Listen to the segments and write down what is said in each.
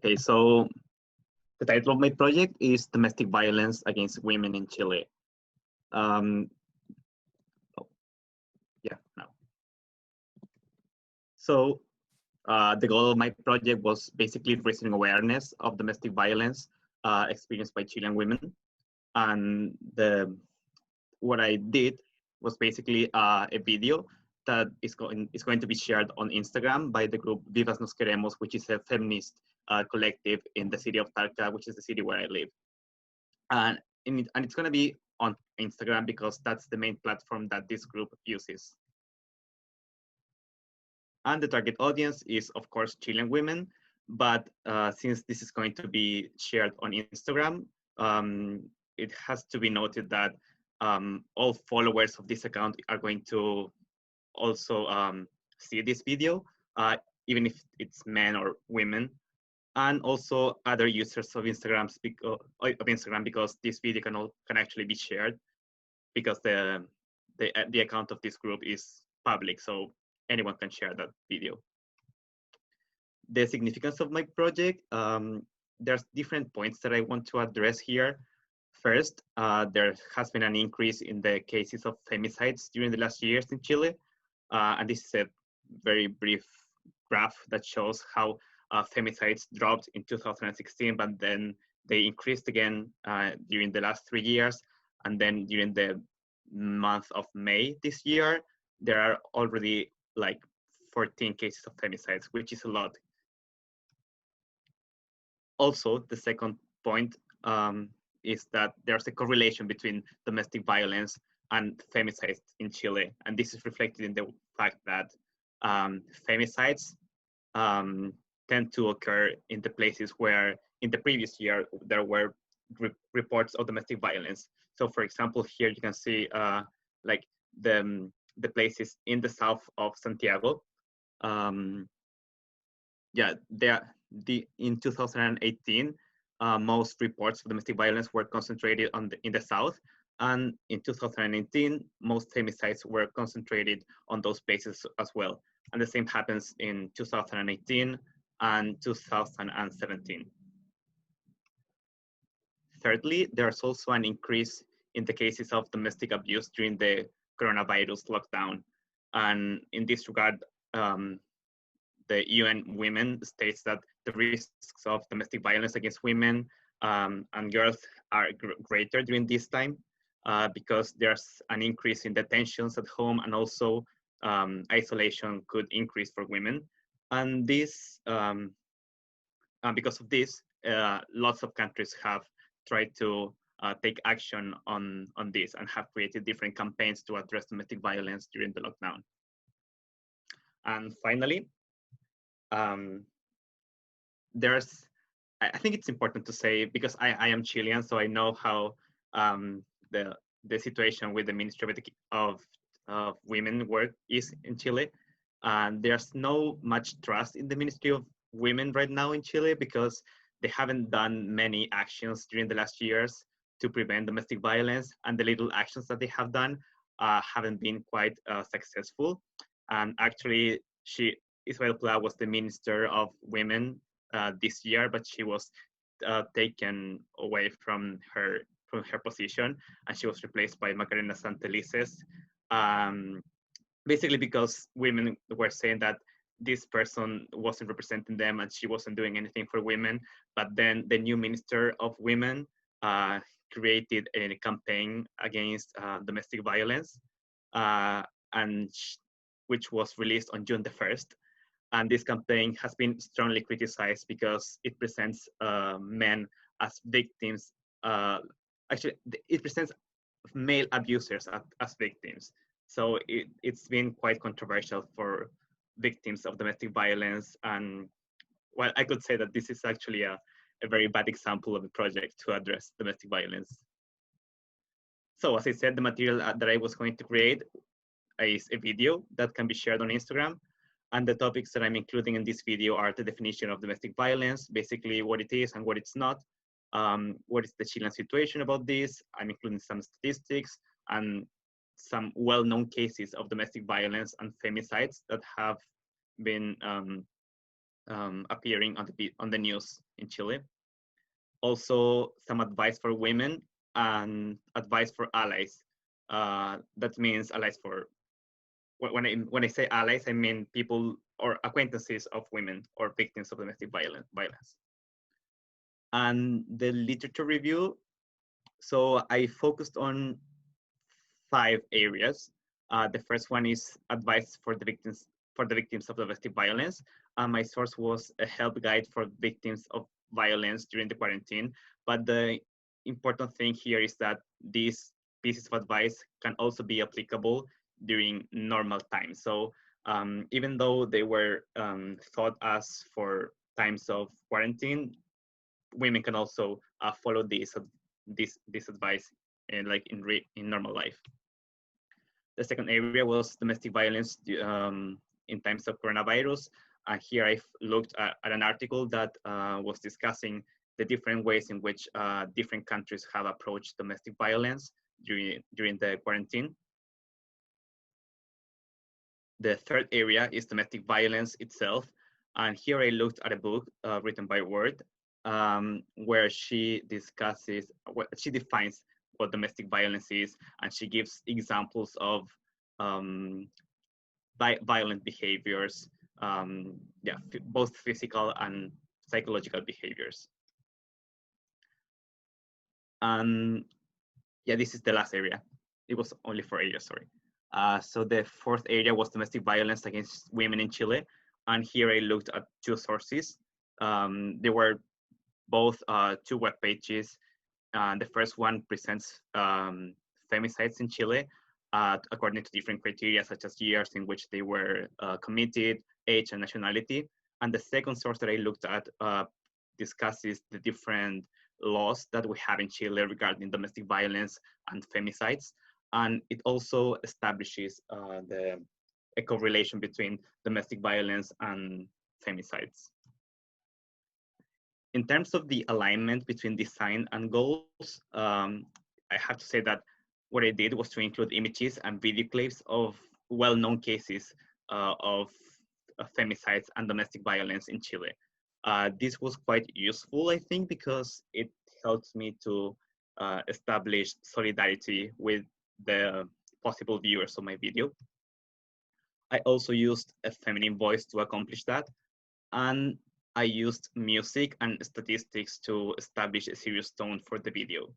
Okay, so the title of my project is Domestic Violence Against Women in Chile. Um, oh, yeah, now. So the goal of my project was basically raising awareness of domestic violence experienced by Chilean women. And what I did was basically a video that is going to be shared on Instagram by the group Vivas Nos Queremos, which is a feminist collective in the city of Talca, which is the city where I live. And it's going to be on Instagram because that's the main platform that this group uses. And the target audience is, of course, Chilean women. But since this is going to be shared on Instagram, it has to be noted that all followers of this account are going to also see this video, even if it's men or women, and also other users of Instagram because this video can actually be shared because the account of this group is public, so anyone can share that video. The significance of my project, there's different points that I want to address here. First, there has been an increase in the cases of femicides during the last years in Chile. And this is a very brief graph that shows how femicides dropped in 2016, but then they increased again during the last 3 years. And then during the month of May this year, there are already like 14 cases of femicides, which is a lot. Also, the second point is that there's a correlation between domestic violence and femicides in Chile. And this is reflected in the fact that femicides tend to occur in the places where in the previous year there were reports of domestic violence. So for example, here you can see like the places in the south of Santiago. Yeah, in 2018, most reports of domestic violence were concentrated in the south, and in 2019, most femicides were concentrated on those places as well. And the same happens in 2018 and 2017. Thirdly, there's also an increase in the cases of domestic abuse during the coronavirus lockdown. And in this regard, the UN Women states that the risks of domestic violence against women and girls are greater during this time because there's an increase in the tensions at home, and also isolation could increase for women. And this, and because of this, lots of countries have tried to take action on this and have created different campaigns to address domestic violence during the lockdown. And finally, I think it's important to say, because I am Chilean, so I know how the situation with the Ministry of Women work is in Chile. And there's no much trust in the Ministry of Women right now in Chile because they haven't done many actions during the last years to prevent domestic violence, and the little actions that they have done haven't been quite successful. And actually, Isabel Pla was the Minister of Women this year, but she was taken away from her position, and she was replaced by Macarena Santelices, basically because women were saying that this person wasn't representing them and she wasn't doing anything for women. But then the new Minister of Women created a campaign against domestic violence, which was released on June the 1st. And this campaign has been strongly criticized because it presents men as victims. Actually, it presents male abusers as victims. So it's been quite controversial for victims of domestic violence. And well, I could say that this is actually a very bad example of a project to address domestic violence. So as I said, the material that I was going to create is a video that can be shared on Instagram. And the topics that I'm including in this video are the definition of domestic violence, basically what it is and what it's not. What is the Chilean situation about this? I'm including some statistics and some well-known cases of domestic violence and femicides that have been appearing on the news in Chile. Also, some advice for women and advice for allies. That means allies for, when I say allies, I mean people or acquaintances of women or victims of domestic violence. And the literature review, so I focused on 5 areas. The first one is advice for the victims of domestic violence. My source was a help guide for victims of violence during the quarantine. But the important thing here is that these pieces of advice can also be applicable during normal times. So even though they were thought as for times of quarantine, women can also follow this advice in normal life. The second area was domestic violence in times of coronavirus. Here I looked at an article that was discussing the different ways in which different countries have approached domestic violence during the quarantine. The third area is domestic violence itself. And here I looked at a book written by Word, where she defines what domestic violence is, and she gives examples of violent behaviors, both physical and psychological behaviors. And yeah, this is the last area. It was only 4 areas, sorry. So the fourth area was domestic violence against women in Chile. And here I looked at 2 sources. There were both 2 web pages. The first one presents femicides in Chile according to different criteria, such as years in which they were committed, age, and nationality. And the second source that I looked at discusses the different laws that we have in Chile regarding domestic violence and femicides. And it also establishes a correlation between domestic violence and femicides. In terms of the alignment between design and goals, I have to say that what I did was to include images and video clips of well-known cases of femicides and domestic violence in Chile. This was quite useful, I think, because it helps me to establish solidarity with the possible viewers of my video. I also used a feminine voice to accomplish that. And I used music and statistics to establish a serious tone for the video.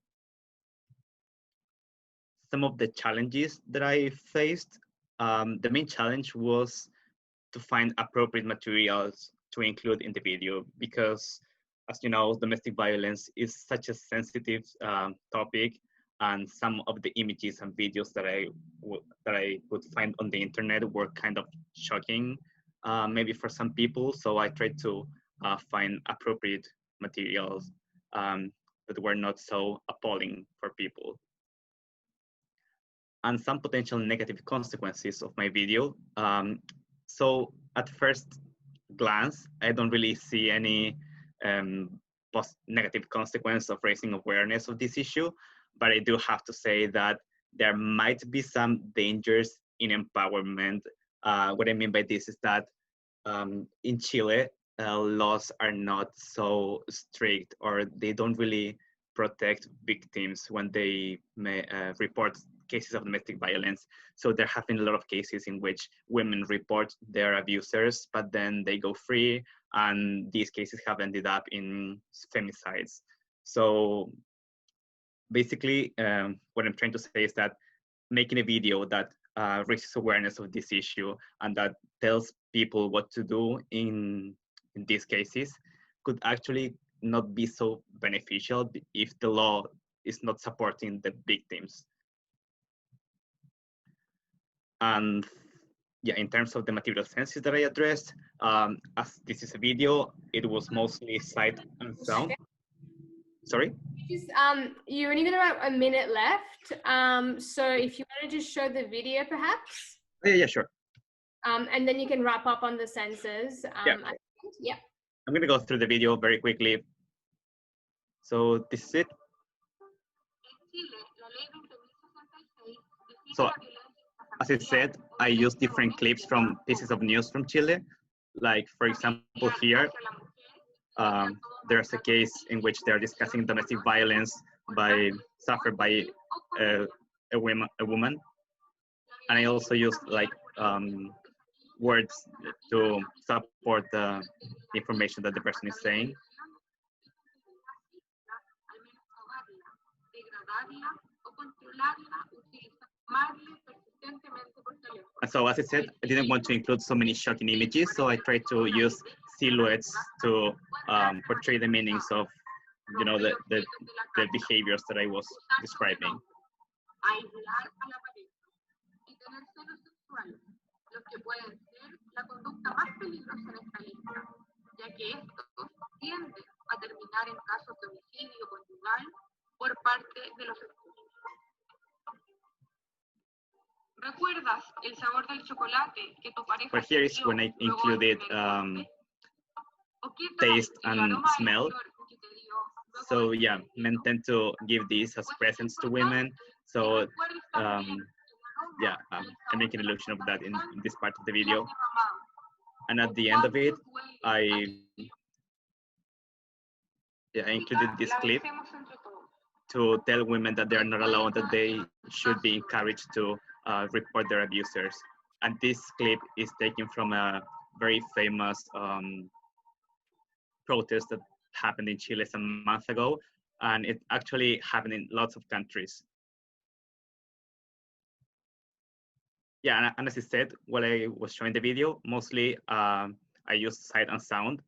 Some of the challenges that I faced, the main challenge was to find appropriate materials to include in the video, because as you know, domestic violence is such a sensitive topic, and some of the images and videos that I could find on the internet were kind of shocking, maybe for some people. So I tried to find appropriate materials that were not so appalling for people. And some potential negative consequences of my video. So at first glance, I don't really see any negative consequence of raising awareness of this issue, but I do have to say that there might be some dangers in empowerment. What I mean by this is that in Chile, laws are not so strict, or they don't really protect victims when they report cases of domestic violence. So there have been a lot of cases in which women report their abusers, but then they go free, and these cases have ended up in femicides. So basically, what I'm trying to say is that making a video that raises awareness of this issue and that tells people what to do in these cases could actually not be so beneficial if the law is not supporting the victims. And yeah, in terms of the material senses that I addressed, as this is a video, it was mostly sight and sound. Sorry? You only got about a minute left. So if you want to just show the video perhaps. Yeah, sure. And then you can wrap up on the senses. Yeah. I'm gonna go through the video very quickly. So this is it. So as I said, I used different clips from pieces of news from Chile. Like, for example, here, there's a case in which they're discussing domestic violence suffered by a woman. And I also used like words to support the information that the person is saying. And so, as I said, I didn't want to include so many shocking images, so I tried to use silhouettes to portray the meanings of, you know, the behaviors that I was describing. But here is when I included taste and smell. So yeah, men tend to give these as presents to women. So yeah, I'm making an illusion of that in this part of the video. And at the end of it, I included this clip to tell women that they are not alone, that they should be encouraged to report their abusers. And this clip is taken from a very famous protest that happened in Chile some months ago, and it actually happened in lots of countries. Yeah, and as I said, while I was showing the video, mostly I used sight and sound,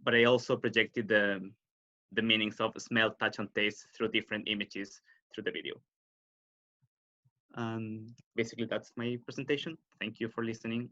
but I also projected the meanings of smell, touch, and taste through different images through the video. Basically, that's my presentation. Thank you for listening.